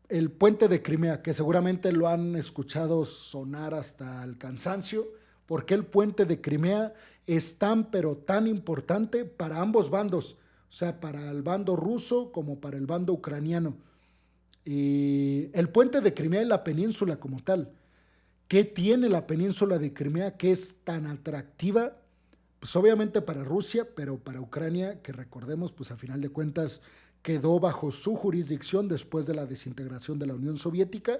el puente de Crimea, que seguramente lo han escuchado sonar hasta el cansancio, porque el puente de Crimea es tan, pero tan importante para ambos bandos, o sea, para el bando ruso como para el bando ucraniano. Y el puente de Crimea y la península como tal. ¿Qué tiene la península de Crimea que es tan atractiva? Pues obviamente para Rusia, pero para Ucrania, que recordemos, pues a final de cuentas quedó bajo su jurisdicción después de la desintegración de la Unión Soviética.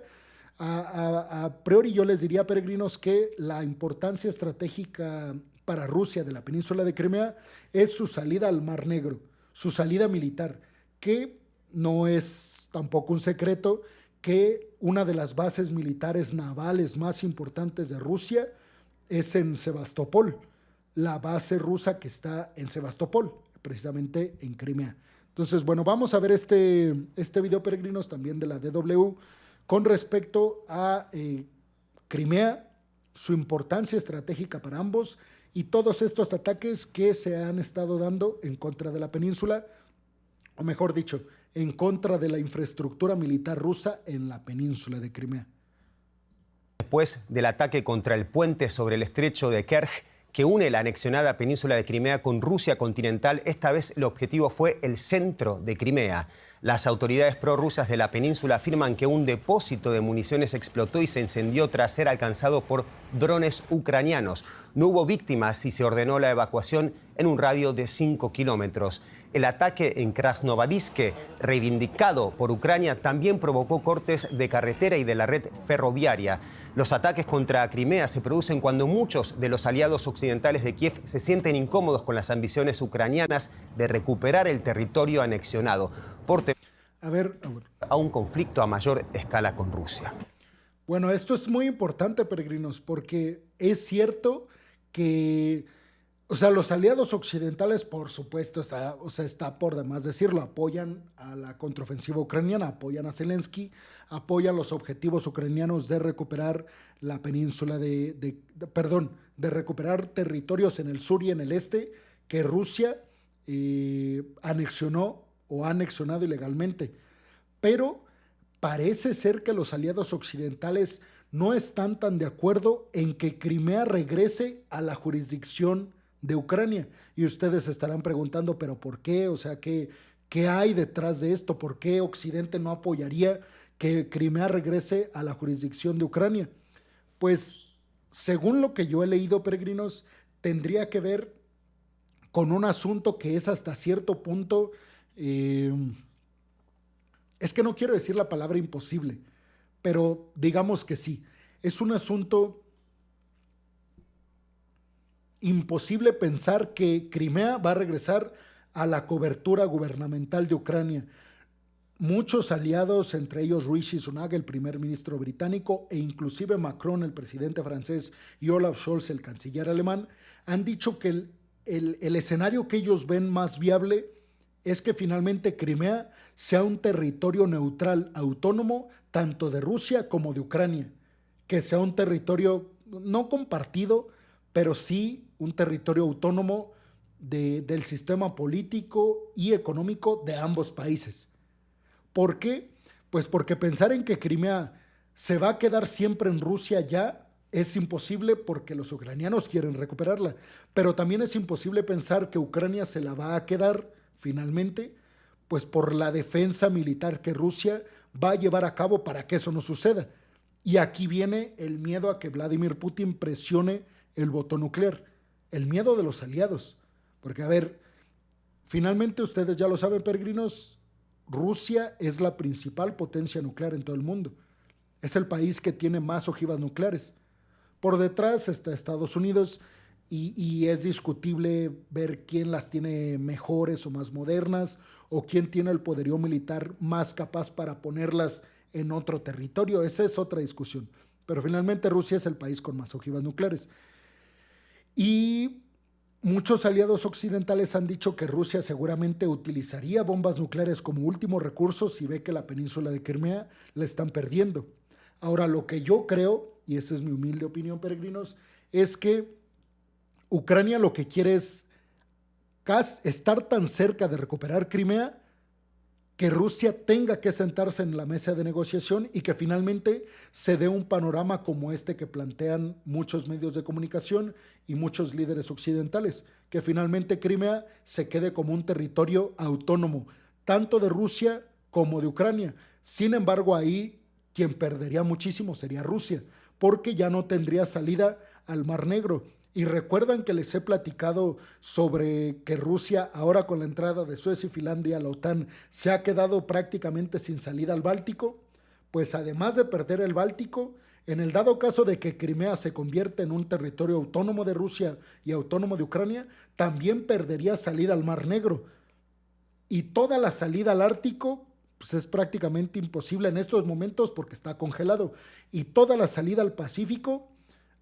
A priori yo les diría, peregrinos, que la importancia estratégica para Rusia de la península de Crimea es su salida al Mar Negro, su salida militar, que no es tampoco un secreto que una de las bases militares navales más importantes de Rusia es en Sebastopol, la base rusa que está en Sebastopol, precisamente en Crimea. Entonces, bueno, vamos a ver este video, peregrinos, también de la DW, con respecto a Crimea, su importancia estratégica para ambos y todos estos ataques que se han estado dando en contra de la península, o mejor dicho, en contra de la infraestructura militar rusa en la península de Crimea. Después del ataque contra el puente sobre el estrecho de Kerch, que une la anexionada península de Crimea con Rusia continental, esta vez el objetivo fue el centro de Crimea. Las autoridades prorrusas de la península afirman que un depósito de municiones explotó y se incendió tras ser alcanzado por drones ucranianos. No hubo víctimas y se ordenó la evacuación en un radio de 5 kilómetros. El ataque en Krasnovadiske, reivindicado por Ucrania, también provocó cortes de carretera y de la red ferroviaria. Los ataques contra Crimea se producen cuando muchos de los aliados occidentales de Kiev se sienten incómodos con las ambiciones ucranianas de recuperar el territorio anexionado por temor a un conflicto a mayor escala con Rusia. Bueno, esto es muy importante, peregrinos, porque es cierto que, o sea, los aliados occidentales, por supuesto, está por demás decirlo, apoyan a la contraofensiva ucraniana, apoyan a Zelensky, apoyan los objetivos ucranianos de recuperar la península de recuperar territorios en el sur y en el este que Rusia anexionó o ha anexionado ilegalmente. Pero parece ser que los aliados occidentales no están tan de acuerdo en que Crimea regrese a la jurisdicción de Ucrania. Y ustedes se estarán preguntando, ¿pero por qué? O sea, ¿qué hay detrás de esto? ¿Por qué Occidente no apoyaría que Crimea regrese a la jurisdicción de Ucrania? Pues, según lo que yo he leído, peregrinos, tendría que ver con un asunto que es hasta cierto punto, es que no quiero decir la palabra imposible, pero digamos que sí, es un asunto imposible pensar que Crimea va a regresar a la cobertura gubernamental de Ucrania. Muchos aliados, entre ellos Rishi Sunak, el primer ministro británico, e inclusive Macron, el presidente francés, y Olaf Scholz, el canciller alemán, han dicho que el escenario que ellos ven más viable es que finalmente Crimea sea un territorio neutral, autónomo, tanto de Rusia como de Ucrania, que sea un territorio no compartido, pero sí un territorio autónomo del sistema político y económico de ambos países. ¿Por qué? Pues porque pensar en que Crimea se va a quedar siempre en Rusia ya es imposible porque los ucranianos quieren recuperarla, pero también es imposible pensar que Ucrania se la va a quedar finalmente, pues por la defensa militar que Rusia va a llevar a cabo para que eso no suceda. Y aquí viene el miedo a que Vladimir Putin presione el botón nuclear, el miedo de los aliados. Porque, a ver, finalmente ustedes ya lo saben, peregrinos, Rusia es la principal potencia nuclear en todo el mundo. Es el país que tiene más ojivas nucleares. Por detrás está Estados Unidos y es discutible ver quién las tiene mejores o más modernas o quién tiene el poderío militar más capaz para ponerlas en otro territorio. Esa es otra discusión. Pero finalmente Rusia es el país con más ojivas nucleares. Y muchos aliados occidentales han dicho que Rusia seguramente utilizaría bombas nucleares como último recurso si ve que la península de Crimea la están perdiendo. Ahora, lo que yo creo, y esa es mi humilde opinión, peregrinos, es que Ucrania lo que quiere es estar tan cerca de recuperar Crimea que Rusia tenga que sentarse en la mesa de negociación y que finalmente se dé un panorama como este que plantean muchos medios de comunicación y muchos líderes occidentales, que finalmente Crimea se quede como un territorio autónomo, tanto de Rusia como de Ucrania. Sin embargo, ahí quien perdería muchísimo sería Rusia, porque ya no tendría salida al Mar Negro. Y recuerdan que les he platicado sobre que Rusia, ahora con la entrada de Suecia y Finlandia a la OTAN, se ha quedado prácticamente sin salida al Báltico. Pues además de perder el Báltico, en el dado caso de que Crimea se convierta en un territorio autónomo de Rusia y autónomo de Ucrania, también perdería salida al Mar Negro. Y toda la salida al Ártico pues es prácticamente imposible en estos momentos porque está congelado. Y toda la salida al Pacífico,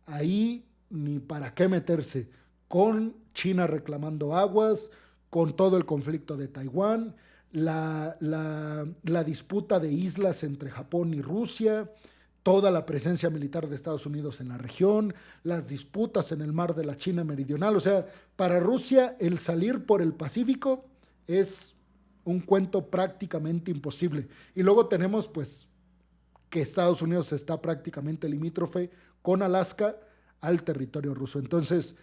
ahí ni para qué meterse, con China reclamando aguas, con todo el conflicto de Taiwán, la disputa de islas entre Japón y Rusia, toda la presencia militar de Estados Unidos en la región, las disputas en el mar de la China Meridional. O sea, para Rusia el salir por el Pacífico es un cuento prácticamente imposible. Y luego tenemos pues que Estados Unidos está prácticamente limítrofe con Alaska al territorio ruso. Entonces,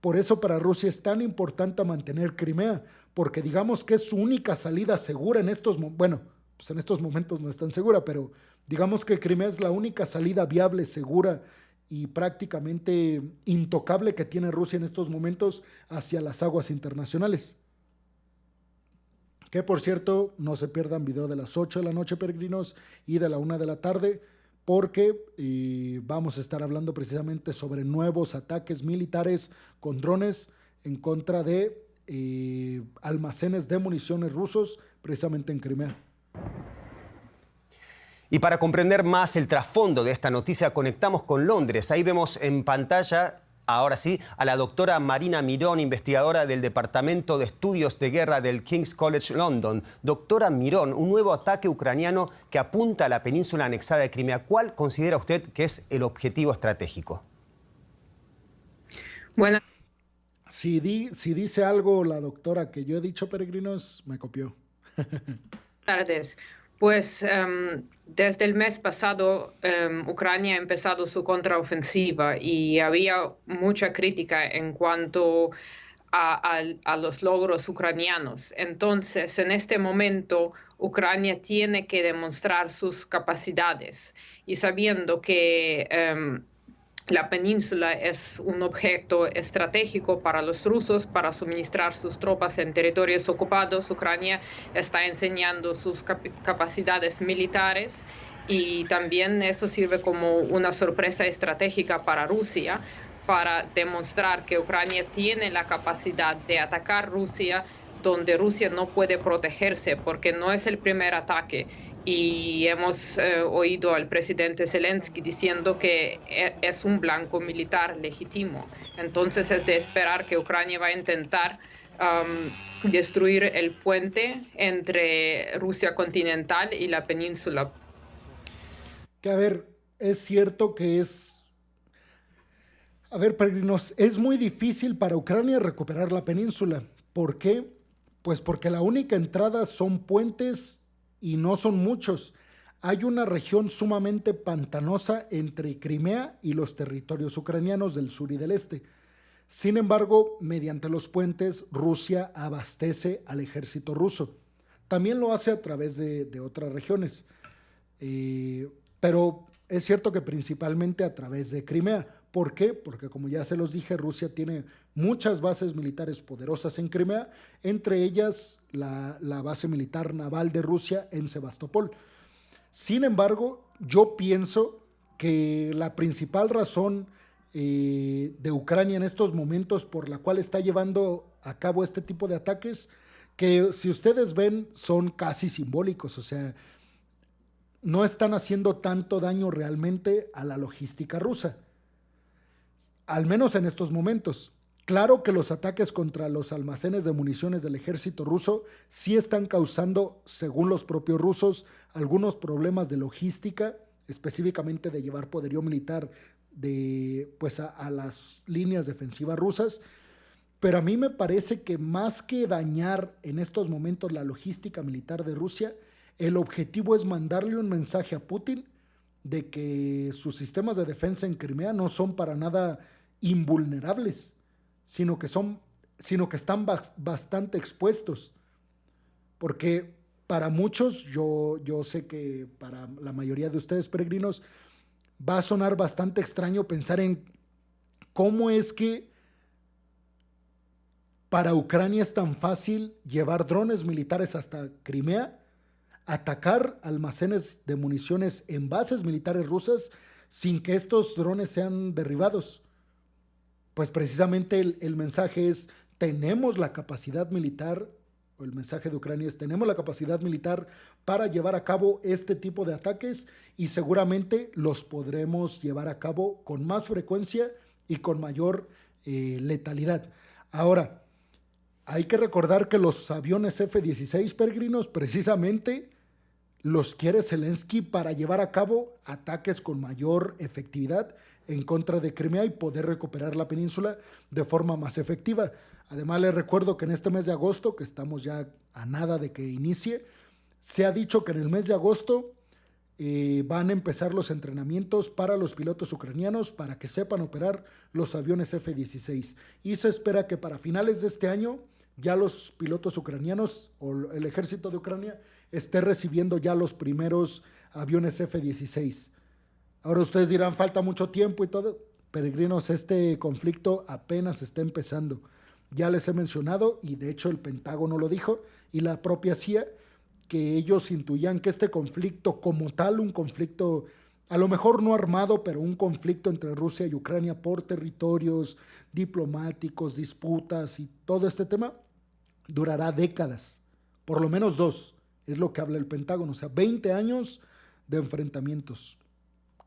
por eso para Rusia es tan importante mantener Crimea, porque digamos que es su única salida segura en estos momentos. Bueno, pues en estos momentos no es tan segura, pero digamos que Crimea es la única salida viable, segura y prácticamente intocable que tiene Rusia en estos momentos hacia las aguas internacionales. Que por cierto, no se pierdan video de las 8 de la noche, peregrinos, y de la 1 de la tarde, porque vamos a estar hablando precisamente sobre nuevos ataques militares con drones en contra de almacenes de municiones rusos, precisamente en Crimea. Y para comprender más el trasfondo de esta noticia, conectamos con Londres. Ahí vemos en pantalla, ahora sí, a la doctora Marina Mirón, investigadora del Departamento de Estudios de Guerra del King's College London. Doctora Mirón, un nuevo ataque ucraniano que apunta a la península anexada de Crimea. ¿Cuál considera usted que es el objetivo estratégico? Bueno, Si dice algo la doctora que yo he dicho, peregrinos, me copió. tardes. Pues desde el mes pasado Ucrania ha empezado su contraofensiva y había mucha crítica en cuanto a los logros ucranianos. Entonces, en este momento, Ucrania tiene que demostrar sus capacidades y sabiendo que la península es un objeto estratégico para los rusos para suministrar sus tropas en territorios ocupados. Ucrania está enseñando sus capacidades militares y también eso sirve como una sorpresa estratégica para Rusia para demostrar que Ucrania tiene la capacidad de atacar Rusia donde Rusia no puede protegerse porque no es el primer ataque. Y hemos oído al presidente Zelensky diciendo que es un blanco militar legítimo. Entonces es de esperar que Ucrania va a intentar destruir el puente entre Rusia continental y la península. Que a ver, es cierto que a ver, peregrinos, es muy difícil para Ucrania recuperar la península. ¿Por qué? Pues porque la única entrada son puentes y no son muchos. Hay una región sumamente pantanosa entre Crimea y los territorios ucranianos del sur y del este. Sin embargo, mediante los puentes, Rusia abastece al ejército ruso. También lo hace a través de otras regiones. Pero es cierto que principalmente a través de Crimea. ¿Por qué? Porque como ya se los dije, Rusia tiene muchas bases militares poderosas en Crimea, entre ellas la base militar naval de Rusia en Sebastopol. Sin embargo, yo pienso que la principal razón de Ucrania en estos momentos por la cual está llevando a cabo este tipo de ataques, que si ustedes ven son casi simbólicos, o sea, no están haciendo tanto daño realmente a la logística rusa. Al menos en estos momentos. Claro que los ataques contra los almacenes de municiones del ejército ruso sí están causando, según los propios rusos, algunos problemas de logística, específicamente de llevar poderío militar a las líneas defensivas rusas. Pero a mí me parece que más que dañar en estos momentos la logística militar de Rusia, El objetivo es mandarle un mensaje a Putin de que sus sistemas de defensa en Crimea no son para nada invulnerables, sino que están bastante expuestos. Porque para muchos, yo sé que para la mayoría de ustedes peregrinos, va a sonar bastante extraño pensar en cómo es que para Ucrania es tan fácil llevar drones militares hasta Crimea, atacar almacenes de municiones en bases militares rusas sin que estos drones sean derribados. Pues precisamente el mensaje es, tenemos la capacidad militar, o el mensaje de Ucrania es, tenemos la capacidad militar para llevar a cabo este tipo de ataques y seguramente los podremos llevar a cabo con más frecuencia y con mayor letalidad. Ahora, hay que recordar que los aviones F-16 peregrinos precisamente los quiere Zelensky para llevar a cabo ataques con mayor efectividad en contra de Crimea y poder recuperar la península de forma más efectiva. Además, les recuerdo que en este mes de agosto, que estamos ya a nada de que inicie, se ha dicho que en el mes de agosto van a empezar los entrenamientos para los pilotos ucranianos para que sepan operar los aviones F-16. Y se espera que para finales de este año ya los pilotos ucranianos o el ejército de Ucrania esté recibiendo ya los primeros aviones F-16. Ahora ustedes dirán, falta mucho tiempo y todo. Peregrinos, este conflicto apenas está empezando. Ya les he mencionado, y de hecho el Pentágono lo dijo, y la propia CIA, que ellos intuían que este conflicto como tal, un conflicto a lo mejor no armado, pero un conflicto entre Rusia y Ucrania por territorios diplomáticos, disputas y todo este tema, durará décadas, por lo menos 2, es lo que habla el Pentágono, o sea, 20 años de enfrentamientos.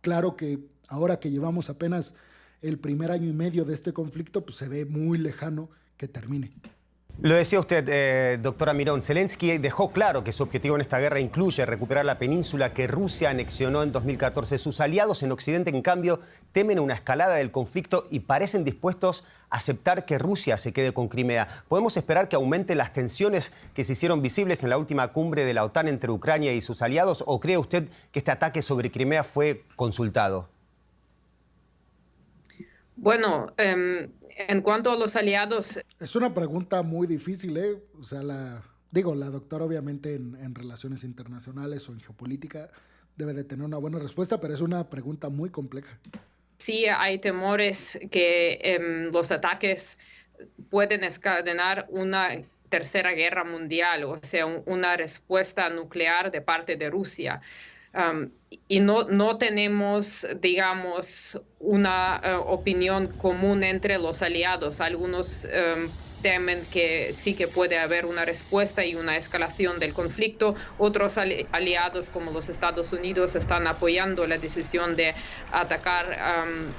Claro que ahora que llevamos apenas el primer año y medio de este conflicto, pues se ve muy lejano que termine. Lo decía usted, doctora Mirón, Zelensky dejó claro que su objetivo en esta guerra incluye recuperar la península que Rusia anexionó en 2014. Sus aliados en Occidente, en cambio, temen una escalada del conflicto y parecen dispuestos a aceptar que Rusia se quede con Crimea. ¿Podemos esperar que aumenten las tensiones que se hicieron visibles en la última cumbre de la OTAN entre Ucrania y sus aliados? ¿O cree usted que este ataque sobre Crimea fue consultado? Bueno, en cuanto a los aliados, es una pregunta muy difícil, ¿eh? O sea, la doctora obviamente en relaciones internacionales o en geopolítica debe de tener una buena respuesta, pero es una pregunta muy compleja. Sí, hay temores que los ataques pueden desencadenar una tercera guerra mundial, o sea, una respuesta nuclear de parte de Rusia. Y no tenemos, digamos, una opinión común entre los aliados. Algunos temen que sí que puede haber una respuesta y una escalación del conflicto. Otros aliados, como los Estados Unidos, están apoyando la decisión de atacar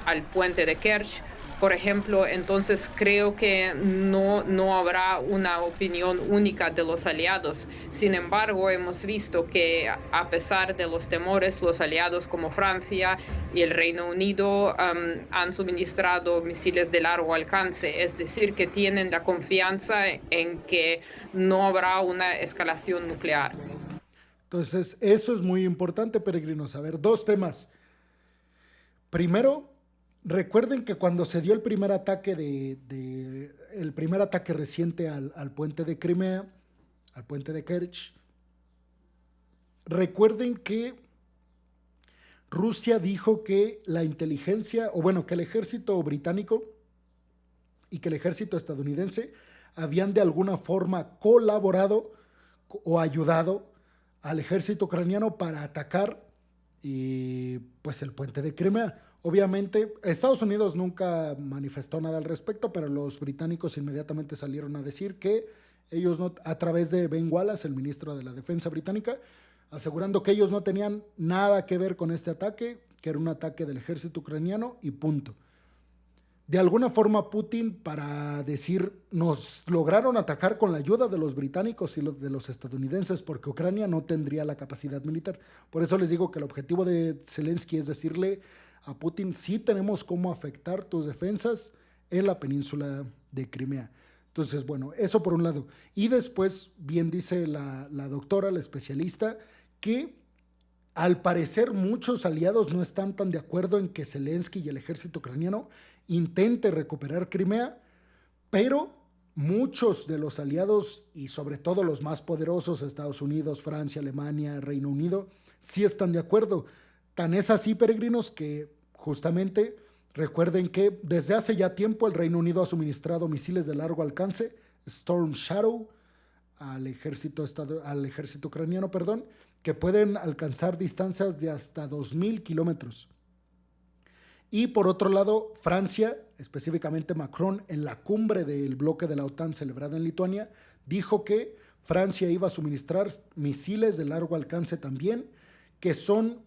al puente de Kerch, por ejemplo. Entonces creo que no habrá una opinión única de los aliados. Sin embargo, hemos visto que a pesar de los temores, los aliados como Francia y el Reino Unido han suministrado misiles de largo alcance, es decir, que tienen la confianza en que no habrá una escalación nuclear. Entonces, eso es muy importante, peregrinos. A ver, 2 temas. Primero, recuerden que cuando se dio el primer ataque el primer ataque reciente al puente de Crimea, al puente de Kerch, recuerden que Rusia dijo que la inteligencia, o bueno, que el ejército británico y que el ejército estadounidense habían de alguna forma colaborado o ayudado al ejército ucraniano para atacar pues el puente de Crimea. Obviamente, Estados Unidos nunca manifestó nada al respecto, pero los británicos inmediatamente salieron a decir que ellos no, a través de Ben Wallace, el ministro de la Defensa británica, asegurando que ellos no tenían nada que ver con este ataque, que era un ataque del ejército ucraniano y punto. De alguna forma Putin, para decir, nos lograron atacar con la ayuda de los británicos y de los estadounidenses porque Ucrania no tendría la capacidad militar. Por eso les digo que el objetivo de Zelensky es decirle a Putin, sí tenemos cómo afectar tus defensas en la península de Crimea. Entonces, bueno, eso por un lado. Y después, bien dice la doctora, la especialista, que al parecer muchos aliados no están tan de acuerdo en que Zelensky y el ejército ucraniano intente recuperar Crimea, pero muchos de los aliados, y sobre todo los más poderosos, Estados Unidos, Francia, Alemania, Reino Unido, sí están de acuerdo. Tan es así, peregrinos, que justamente recuerden que desde hace ya tiempo el Reino Unido ha suministrado misiles de largo alcance, Storm Shadow, al ejército ucraniano, que pueden alcanzar distancias de hasta 2,000 kilómetros. Y por otro lado, Francia, específicamente Macron, en la cumbre del bloque de la OTAN celebrada en Lituania, dijo que Francia iba a suministrar misiles de largo alcance también, que son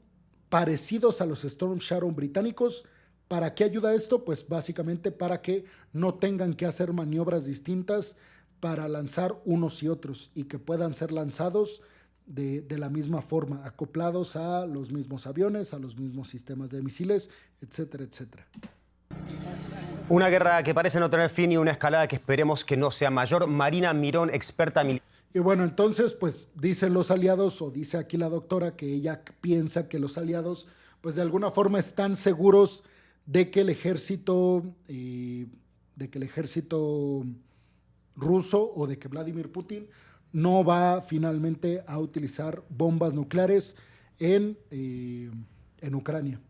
parecidos a los Storm Shadow británicos. ¿Para qué ayuda esto? Pues básicamente para que no tengan que hacer maniobras distintas para lanzar unos y otros, y que puedan ser lanzados de la misma forma, acoplados a los mismos aviones, a los mismos sistemas de misiles, etcétera, etcétera. Una guerra que parece no tener fin y una escalada que esperemos que no sea mayor. Marina Mirón, experta militar. Y bueno, entonces, pues dicen los aliados, o dice aquí la doctora, que ella piensa que los aliados, pues de alguna forma están seguros de que el ejército ruso, o de que Vladimir Putin no va finalmente a utilizar bombas nucleares en Ucrania.